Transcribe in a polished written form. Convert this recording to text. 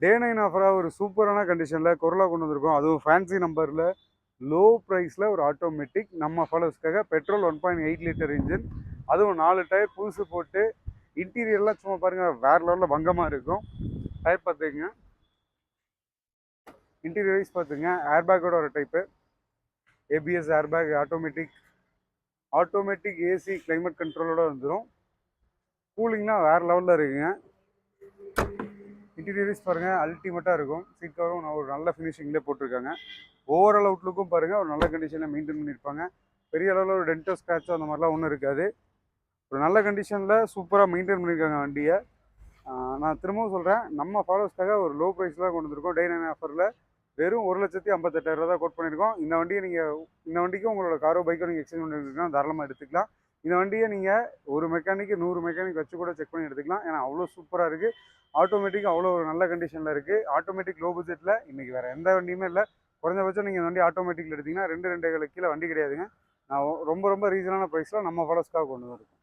டே 9 ஆஃபராக ஒரு சூப்பரான கண்டிஷனில் கொரோலா கொண்டு வந்திருக்கோம். அதுவும் ஃபேன்சி நம்பரில் லோ ப்ரைஸில் ஒரு ஆட்டோமேட்டிக் நம்ம ஃபாலோவர்ஸ்க்காக. பெட்ரோல் 1.8 லிட்டர் இன்ஜின், அதுவும் 4 டயர் புதுசு போட்டு. இன்டீரியர்லாம் சும்மா பாருங்கள், வேறு லெவலில் பங்கமாக இருக்கும். டயர் பார்த்துக்குங்க, இன்டீரியர் வைஸ் பார்த்துங்க. ஏர்பேக்கோட ஒரு type, ABS airbag, automatic AC climate கண்ட்ரோலோட வந்துடும். கூலிங்லாம் வேறு லெவலில் இருக்குங்க. இன்டீரியர்ஸ் பாருங்கள், அல்டிமேட்டாக இருக்கும். சீட் கவரும் ஒரு நல்ல ஃபினிஷிங்லேயே போட்டிருக்காங்க. ஓவரால் அவுட்லுக்கும் பாருங்கள், ஒரு நல்ல கண்டிஷனில் மெயின்டைன் பண்ணியிருப்பாங்க. பெரிய அளவில் ஒரு டென்ட்டோ ஸ்க்ராச்சோ அந்த மாதிரிலாம் ஒன்றும் இருக்காது. ஒரு நல்ல கண்டிஷனில் சூப்பராக மெயின்டைன் பண்ணியிருக்காங்க வண்டியை. நான் திரும்பவும் சொல்கிறேன், நம்ம ஃபாலோவர்ஸ்க்காக ஒரு லோ ப்ரைஸில் கொண்டு வந்திருக்கோம். டே 9 ஆஃபரில் வெறும் 1,58,000 தான் கோட் பண்ணியிருக்கோம். இந்த வண்டிக்கு உங்களோட காரோ பைக்கோ நீங்கள் எக்ஸ்சேஞ்ச் பண்ணிருக்கீங்கன்னா தாராளமாக எடுத்துக்கலாம். இந்த வண்டியை நீங்கள் ஒரு மெக்கானிக்கு 100 மெக்கானிக் வச்சு கூட செக் பண்ணி எடுத்துக்கலாம். ஏன்னா அவ்வளோ சூப்பராக இருக்குது. ஆட்டோமேட்டிக் அவ்வளோ ஒரு நல்ல கண்டிஷனில் இருக்குது. ஆட்டோமேட்டிக் லோ பட்ஜெட்டில் இன்றைக்கி வேறு எந்த வண்டியுமே இல்லை. குறைஞ்சபட்சம் நீங்கள் இந்த வண்டி ஆட்டோமேட்டிக்கில் எடுத்திங்கன்னா 2,200 கீழே வண்டி கிடையாதுங்க. நான் ரொம்ப ரீசனான ப்ரைஸில் நம்ம ஃபாலோவர்ஸ்க்காக கொண்டு வந்திருக்கோம்.